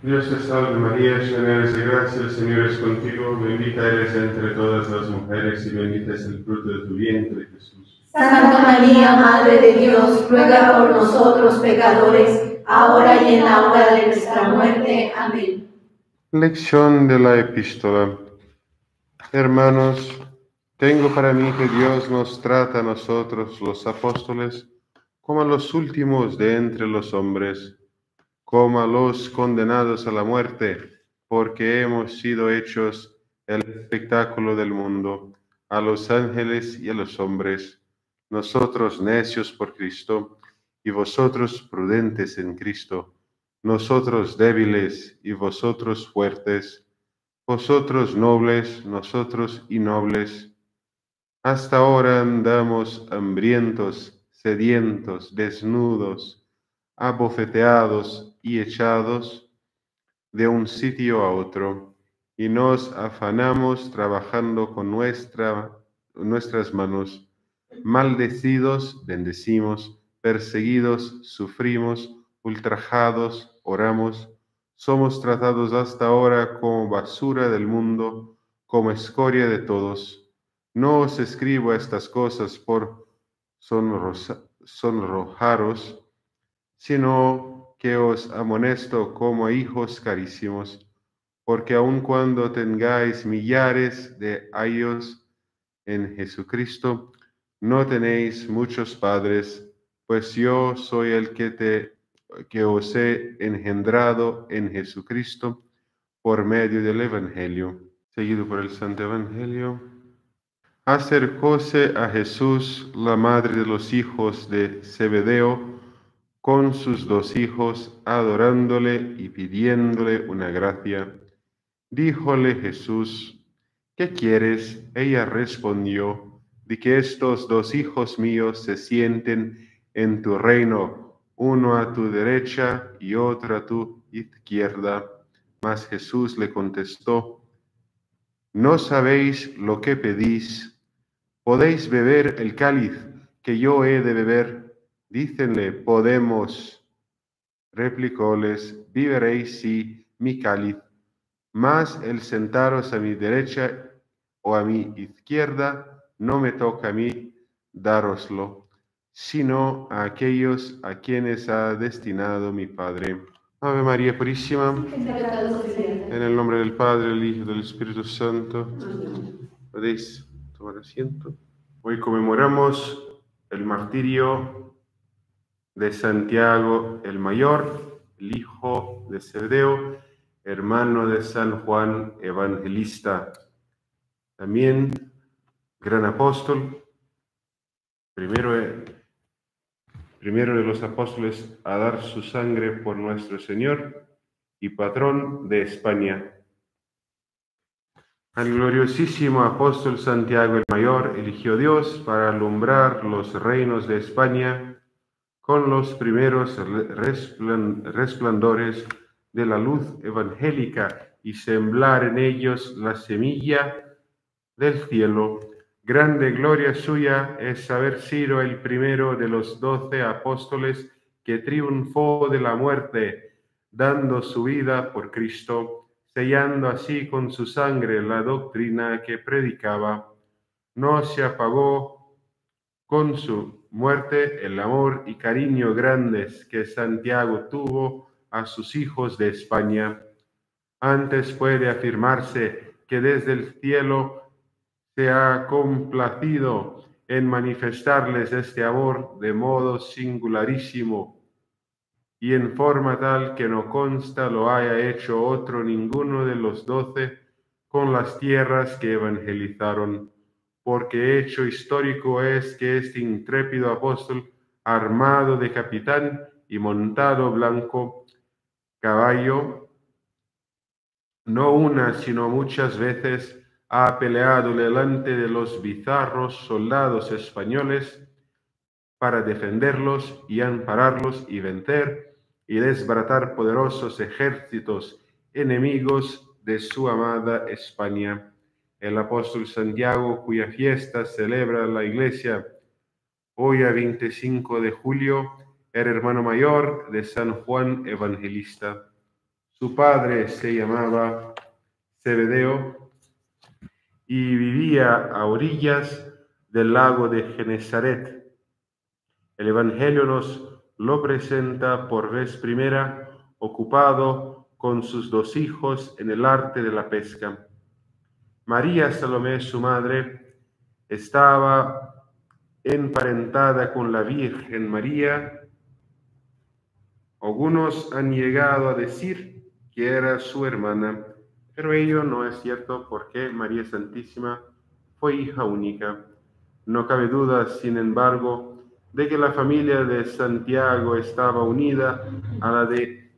Dios te salve María, llena eres de gracia, el Señor es contigo, bendita eres entre todas las mujeres y bendito es el fruto de tu vientre, Jesús. Santa María, Madre de Dios, ruega por nosotros pecadores, ahora y en la hora de nuestra muerte. Amén. Lección de la epístola. Hermanos, tengo para mí que Dios nos trata a nosotros, los apóstoles, como a los últimos de entre los hombres, como a los condenados a la muerte, porque hemos sido hechos el espectáculo del mundo, a los ángeles y a los hombres, nosotros necios por Cristo, y vosotros prudentes en Cristo, nosotros débiles y vosotros fuertes, vosotros nobles, nosotros innobles. Hasta ahora andamos hambrientos, sedientos, desnudos, abofeteados y echados de un sitio a otro, y nos afanamos trabajando con nuestras manos. Maldecidos, bendecimos, perseguidos, sufrimos, ultrajados, oramos. Somos tratados hasta ahora como basura del mundo, como escoria de todos. No os escribo estas cosas por sonrojaros, sino que os amonesto como a hijos carísimos, porque aun cuando tengáis millares de años en Jesucristo, no tenéis muchos padres, pues yo soy el que os he engendrado en Jesucristo por medio del Evangelio. Seguido por el Santo Evangelio. Acercóse a Jesús la madre de los hijos de Zebedeo con sus dos hijos, adorándole y pidiéndole una gracia. Díjole Jesús: ¿qué quieres? Ella respondió: de que estos dos hijos míos se sienten en tu reino, uno a tu derecha y otro a tu izquierda. Mas Jesús le contestó: no sabéis lo que pedís. ¿Podéis beber el cáliz que yo he de beber? Dícenle: podemos. Replicóles: beberéis sí mi cáliz, mas el sentaros a mi derecha o a mi izquierda no me toca a mí dároslo, sino a aquellos a quienes ha destinado mi Padre. Ave María Purísima, en el nombre del Padre, del Hijo y del Espíritu Santo. Podéis tomar asiento. Hoy conmemoramos el martirio de Santiago el Mayor, el hijo de Zebedeo, hermano de San Juan Evangelista. También gran apóstol, primero de los apóstoles a dar su sangre por nuestro Señor y patrón de España. Al gloriosísimo apóstol Santiago el Mayor eligió Dios para alumbrar los reinos de España con los primeros resplandores de la luz evangélica y sembrar en ellos la semilla del cielo. Grande gloria suya es haber sido el primero de los 12 apóstoles que triunfó de la muerte, dando su vida por Cristo, sellando así con su sangre la doctrina que predicaba. No se apagó con su muerte el amor y cariño grandes que Santiago tuvo a sus hijos de España. Antes puede afirmarse que desde el cielo se ha complacido en manifestarles este amor de modo singularísimo y en forma tal que no consta lo haya hecho otro ninguno de los 12 con las tierras que evangelizaron, porque hecho histórico es que este intrépido apóstol, armado de capitán y montado blanco caballo, no una sino muchas veces ha peleado delante de los bizarros soldados españoles para defenderlos y ampararlos y vencer y desbaratar poderosos ejércitos enemigos de su amada España. El apóstol Santiago, cuya fiesta celebra la Iglesia hoy a 25 de julio, era hermano mayor de San Juan Evangelista. Su padre se llamaba Zebedeo y vivía a orillas del lago de Genesaret. El Evangelio nos lo presenta por vez primera ocupado con sus 2 hijos en el arte de la pesca. María Salomé, su madre, estaba emparentada con la Virgen María. Algunos han llegado a decir que era su hermana, pero ello no es cierto porque María Santísima fue hija única. No cabe duda, sin embargo, de que la familia de Santiago estaba unida a la de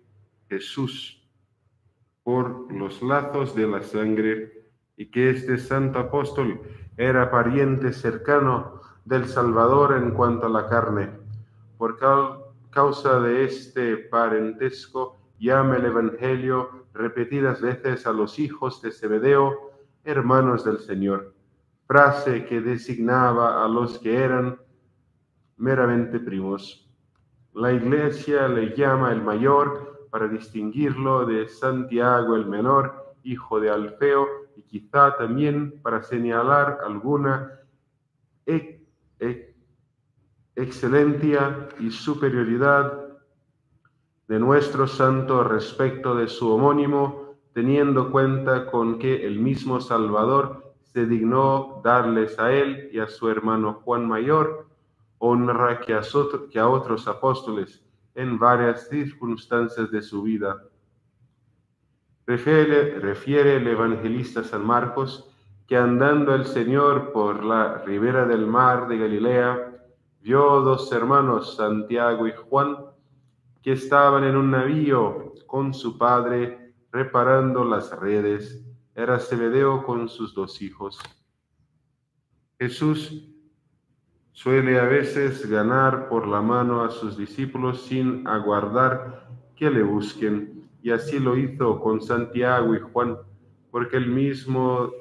Jesús por los lazos de la sangre y que este santo apóstol era pariente cercano del Salvador en cuanto a la carne. Por causa de este parentesco, llama el Evangelio repetidas veces a los hijos de Zebedeo, hermanos del Señor, frase que designaba a los que eran meramente primos. La Iglesia le llama el mayor para distinguirlo de Santiago el menor, hijo de Alfeo, y quizá también para señalar alguna excelencia y superioridad de nuestro santo respecto de su homónimo, teniendo cuenta con que el mismo Salvador se dignó darles a él y a su hermano Juan mayor honra que a otros apóstoles en varias circunstancias de su vida. Refiere el evangelista San Marcos que andando el Señor por la ribera del mar de Galilea, vio 2 hermanos, Santiago y Juan, que estaban en un navío con su padre reparando las redes. Era Zebedeo con sus 2 hijos. Jesús suele a veces ganar por la mano a sus discípulos sin aguardar que le busquen, y así lo hizo con Santiago y Juan, porque él mismo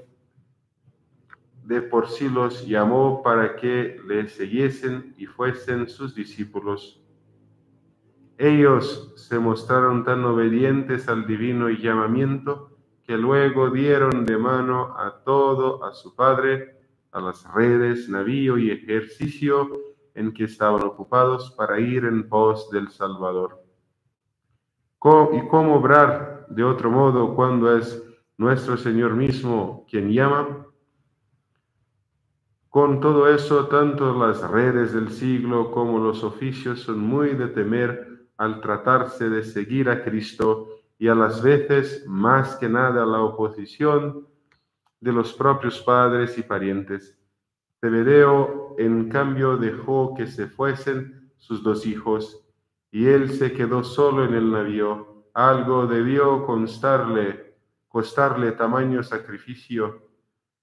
de por sí los llamó para que le siguiesen y fuesen sus discípulos. Ellos se mostraron tan obedientes al divino llamamiento que luego dieron de mano a todo a su padre, a las redes, navío y ejercicio en que estaban ocupados para ir en pos del Salvador. ¿Y cómo obrar de otro modo cuando es nuestro Señor mismo quien llama? Con todo eso, tanto las redes del siglo como los oficios son muy de temer al tratarse de seguir a Cristo y a las veces, más que nada, la oposición de los propios padres y parientes. Zebedeo, en cambio, dejó que se fuesen sus 2 hijos, y él se quedó solo en el navío. Algo debió costarle tamaño sacrificio,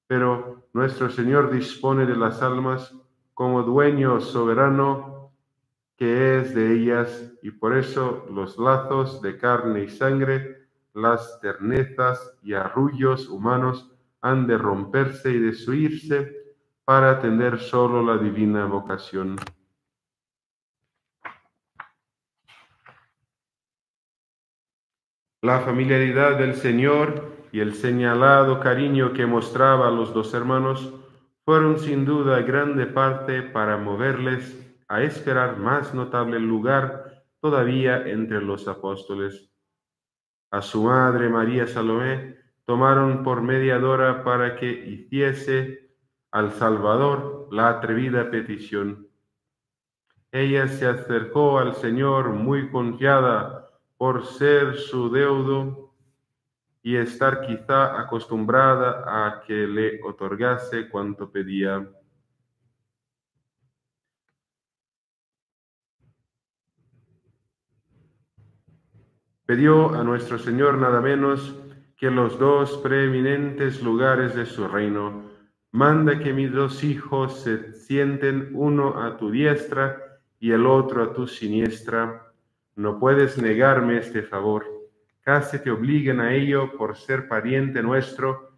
pero nuestro Señor dispone de las almas como dueño soberano que es de ellas, y por eso los lazos de carne y sangre, las ternezas y arrullos humanos han de romperse y destruirse para atender solo la divina vocación. La familiaridad del Señor y el señalado cariño que mostraba a los 2 hermanos fueron sin duda grande parte para moverles a esperar más notable lugar todavía entre los apóstoles. A su madre María Salomé tomaron por mediadora para que hiciese al Salvador la atrevida petición. Ella se acercó al Señor muy confiada por ser su deudo y estar quizá acostumbrada a que le otorgase cuanto pedía. Pidió a nuestro Señor nada menos que los 2 preeminentes lugares de su reino. Manda que mis 2 hijos se sienten uno a tu diestra y el otro a tu siniestra. No puedes negarme este favor. Casi te obliguen a ello por ser pariente nuestro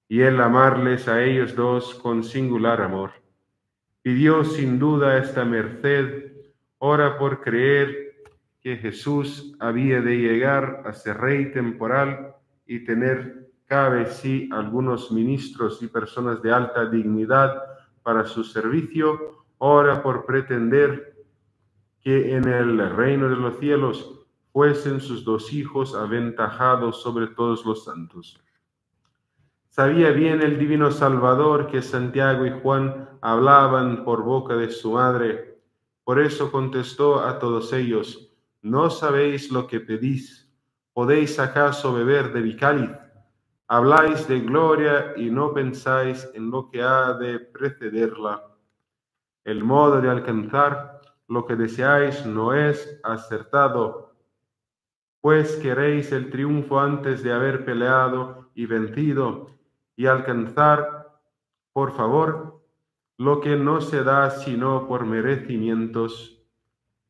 y el amarles a ellos 2 con singular amor. Pidió sin duda esta merced, ora por creer que Jesús había de llegar a ser rey temporal y tener, cabe sí, algunos ministros y personas de alta dignidad para su servicio, ora por pretender que en el reino de los cielos fuesen sus dos hijos aventajados sobre todos los santos. Sabía bien el divino Salvador que Santiago y Juan hablaban por boca de su madre. Por eso contestó a todos ellos: ¿no sabéis lo que pedís? ¿Podéis acaso beber de mi cáliz? Habláis de gloria y no pensáis en lo que ha de precederla. El modo de alcanzar lo que deseáis no es acertado, pues queréis el triunfo antes de haber peleado y vencido, y alcanzar, por favor, lo que no se da sino por merecimientos.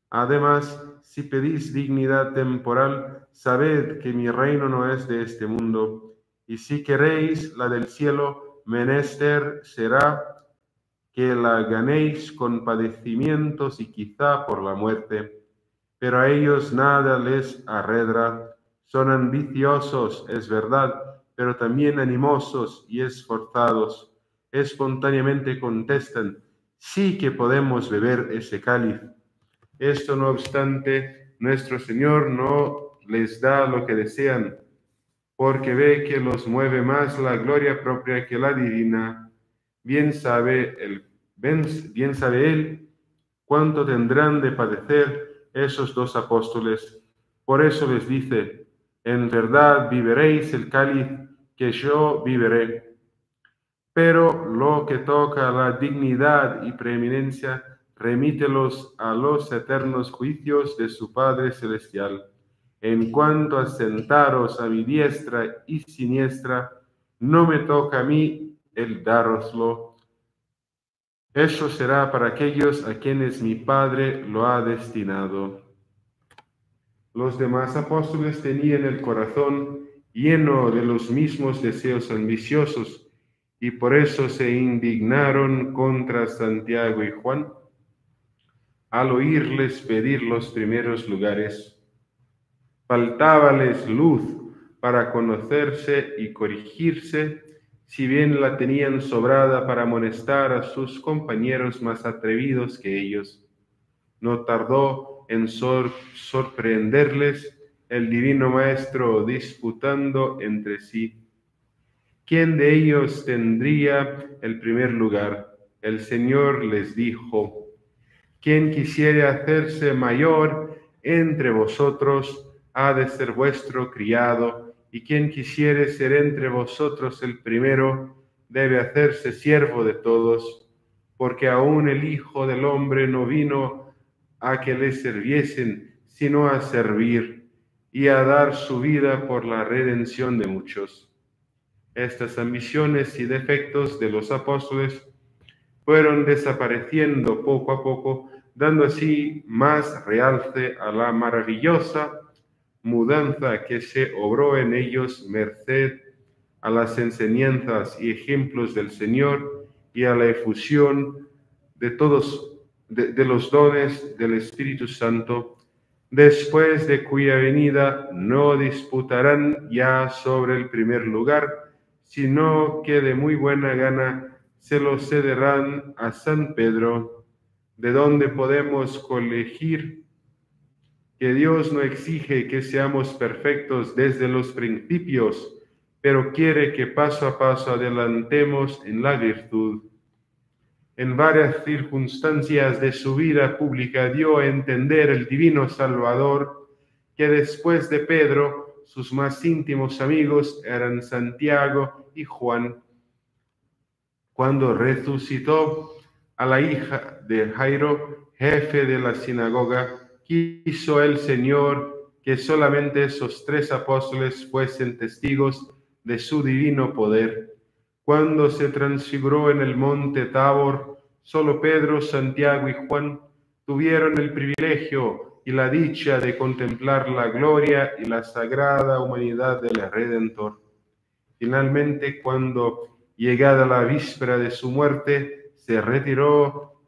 Además, si pedís dignidad temporal, sabed que mi reino no es de este mundo, y si queréis la del cielo, menester será que la ganéis con padecimientos y quizá por la muerte. Pero a ellos nada les arredra. Son ambiciosos, es verdad, pero también animosos y esforzados. Espontáneamente contestan: sí que podemos beber ese cáliz. Esto no obstante, nuestro Señor no les da lo que desean, porque ve que los mueve más la gloria propia que la divina. Bien sabe Él cuánto tendrán de padecer esos dos apóstoles. Por eso les dice: en verdad viviréis el cáliz que yo viviré. Pero lo que toca a la dignidad y preeminencia, remítelos a los eternos juicios de su Padre Celestial. En cuanto a sentaros a mi diestra y siniestra, no me toca a mí el dároslo. Eso será para aquellos a quienes mi Padre lo ha destinado. Los demás apóstoles tenían el corazón lleno de los mismos deseos ambiciosos y por eso se indignaron contra Santiago y Juan al oírles pedir los primeros lugares. Faltábales luz para conocerse y corregirse, si bien la tenían sobrada para amonestar a sus compañeros más atrevidos que ellos. No tardó en sorprenderles el divino Maestro disputando entre sí: ¿quién de ellos tendría el primer lugar? El Señor les dijo: quien quisiere hacerse mayor entre vosotros ha de ser vuestro criado, y quien quisiere ser entre vosotros el primero debe hacerse siervo de todos, porque aún el Hijo del Hombre no vino a que le sirviesen, sino a servir y a dar su vida por la redención de muchos. Estas ambiciones y defectos de los apóstoles fueron desapareciendo poco a poco, dando así más realce a la maravillosa mudanza que se obró en ellos merced a las enseñanzas y ejemplos del Señor y a la efusión de los dones del Espíritu Santo, después de cuya venida no disputarán ya sobre el primer lugar, sino que de muy buena gana se lo cederán a San Pedro, de donde podemos colegir que Dios no exige que seamos perfectos desde los principios, pero quiere que paso a paso adelantemos en la virtud. En varias circunstancias de su vida pública dio a entender el divino Salvador que después de Pedro, sus más íntimos amigos eran Santiago y Juan. Cuando resucitó a la hija de Jairo, jefe de la sinagoga, quiso el Señor que solamente esos 3 apóstoles fuesen testigos de su divino poder. Cuando se transfiguró en el monte Tabor, solo Pedro, Santiago y Juan tuvieron el privilegio y la dicha de contemplar la gloria y la sagrada humanidad del Redentor. Finalmente, cuando llegada la víspera de su muerte, se retiró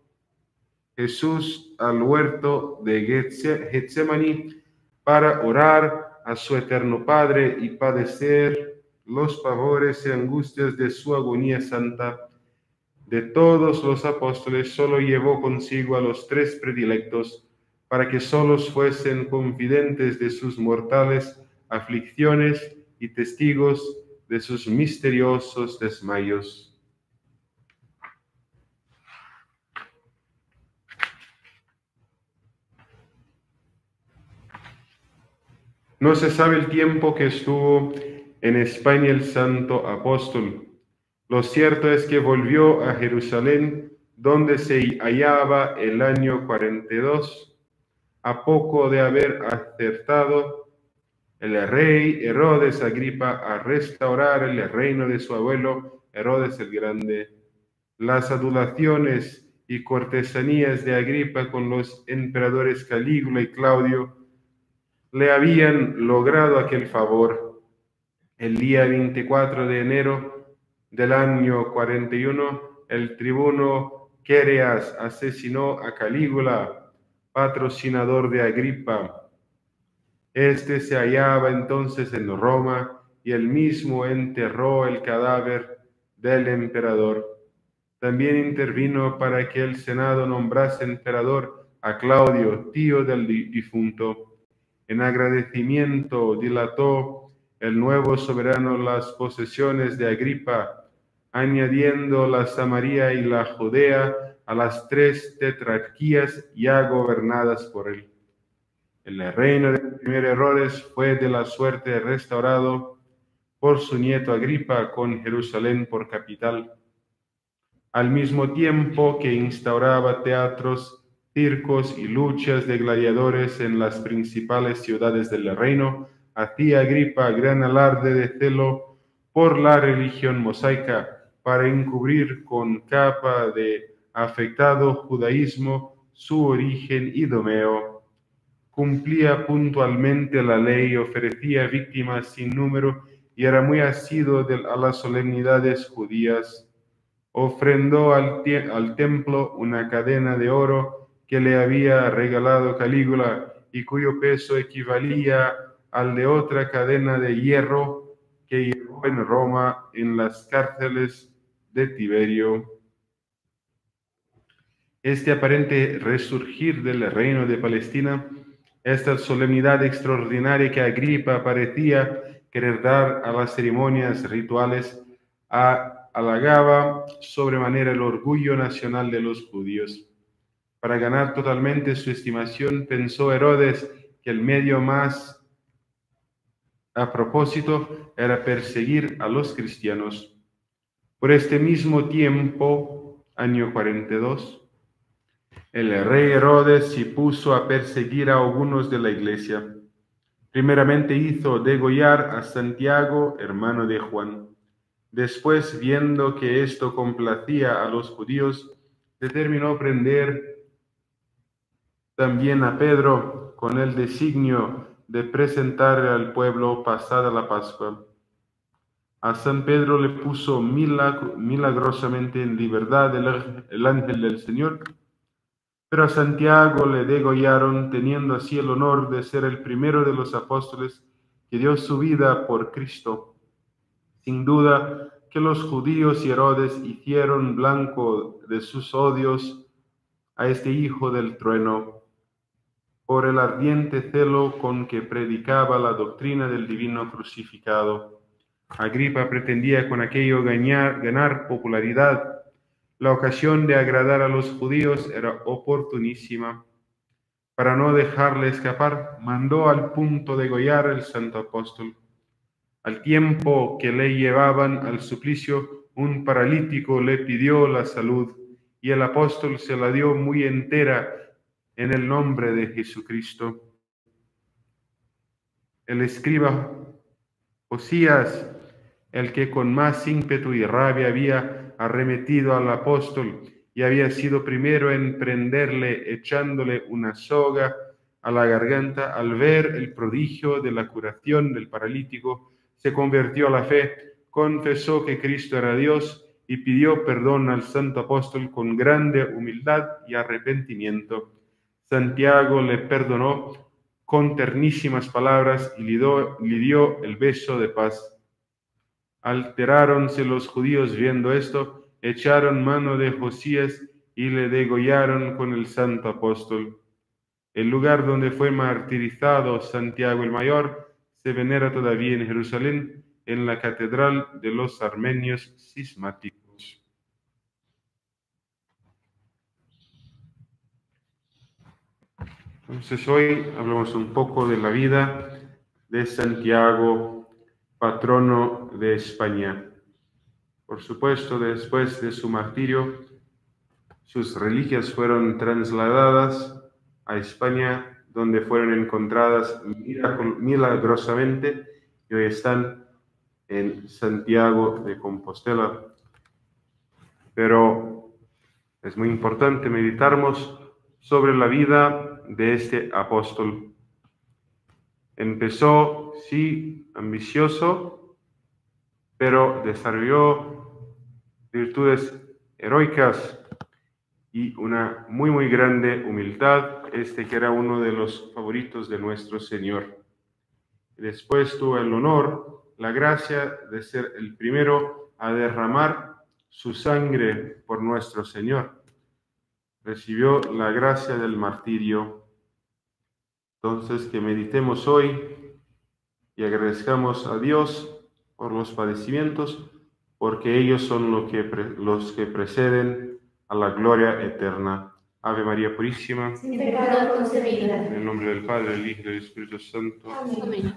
Jesús al huerto de Getsemaní para orar a su eterno Padre y padecer los pavores y angustias de su agonía santa. De todos los apóstoles solo llevó consigo a los 3 predilectos, para que solos fuesen confidentes de sus mortales aflicciones y testigos de sus misteriosos desmayos. No se sabe el tiempo que estuvo en España el santo apóstol. Lo cierto es que volvió a Jerusalén, donde se hallaba el año 42, a poco de haber acertado el rey Herodes Agripa a restaurar el reino de su abuelo Herodes el Grande. Las adulaciones y cortesanías de Agripa con los emperadores Calígula y Claudio le habían logrado aquel favor. El día 24 de enero del año 41, el tribuno Quereas asesinó a Calígula, patrocinador de Agripa. Este se hallaba entonces en Roma y él mismo enterró el cadáver del emperador. También intervino para que el Senado nombrase emperador a Claudio, tío del difunto. En agradecimiento dilató el nuevo soberano las posesiones de Agripa, añadiendo la Samaria y la Judea a las 3 tetrarquías ya gobernadas por él. El reino de primer Herodes fue de la suerte restaurado por su nieto Agripa, con Jerusalén por capital. Al mismo tiempo que instauraba teatros, circos y luchas de gladiadores en las principales ciudades del reino, hacía Agripa gran alarde de celo por la religión mosaica, para encubrir con capa de afectado judaísmo su origen idomeo. Cumplía puntualmente la ley, ofrecía víctimas sin número y era muy asiduo a las solemnidades judías. Ofrendó al templo una cadena de oro que le había regalado Calígula y cuyo peso equivalía al de otra cadena de hierro que llevó en Roma en las cárceles de Tiberio. Este aparente resurgir del reino de Palestina, esta solemnidad extraordinaria que Agripa parecía querer dar a las ceremonias rituales, halagaba sobremanera el orgullo nacional de los judíos. Para ganar totalmente su estimación, pensó Herodes que el medio más a propósito era perseguir a los cristianos. Por este mismo tiempo, año 42, el rey Herodes se puso a perseguir a algunos de la iglesia. Primeramente hizo degollar a Santiago, hermano de Juan. Después, viendo que esto complacía a los judíos, determinó prender también a Pedro, con el designio de presentarle al pueblo pasada la Pascua. A San Pedro le puso milagrosamente en libertad el ángel del Señor, pero a Santiago le degollaron, teniendo así el honor de ser el primero de los apóstoles que dio su vida por Cristo. Sin duda que los judíos y Herodes hicieron blanco de sus odios a este hijo del trueno, por el ardiente celo con que predicaba la doctrina del divino crucificado. Agripa pretendía con aquello ganar popularidad. La ocasión de agradar a los judíos era oportunísima. Para no dejarle escapar, mandó al punto degollar el santo apóstol. Al tiempo que le llevaban al suplicio, un paralítico le pidió la salud, y el apóstol se la dio muy entera en el nombre de Jesucristo. El escriba Josías, el que con más ímpetu y rabia había arremetido al apóstol y había sido primero en prenderle echándole una soga a la garganta, al ver el prodigio de la curación del paralítico, se convirtió a la fe, confesó que Cristo era Dios y pidió perdón al santo apóstol con grande humildad y arrepentimiento. Santiago le perdonó con ternísimas palabras y le dio el beso de paz. Alteráronse los judíos viendo esto, echaron mano de Josías y le degollaron con el santo apóstol. El lugar donde fue martirizado Santiago el Mayor se venera todavía en Jerusalén, en la catedral de los armenios cismáticos. Entonces hoy hablamos un poco de la vida de Santiago, patrono de España. Por supuesto, después de su martirio, sus reliquias fueron trasladadas a España, donde fueron encontradas milagrosamente y hoy están en Santiago de Compostela. Pero es muy importante meditarmos sobre la vida de este apóstol. Empezó, sí, ambicioso, pero desarrolló virtudes heroicas y una muy grande humildad, que era uno de los favoritos de nuestro Señor. Después tuvo el honor, la gracia de ser el primero a derramar su sangre por nuestro Señor. Recibió la gracia del martirio. Entonces, que meditemos hoy y agradezcamos a Dios por los padecimientos, porque ellos son los que preceden a la gloria eterna. Ave María Purísima, sin pecado concebida. en el nombre del Padre, del Hijo y del Espíritu Santo. Amén.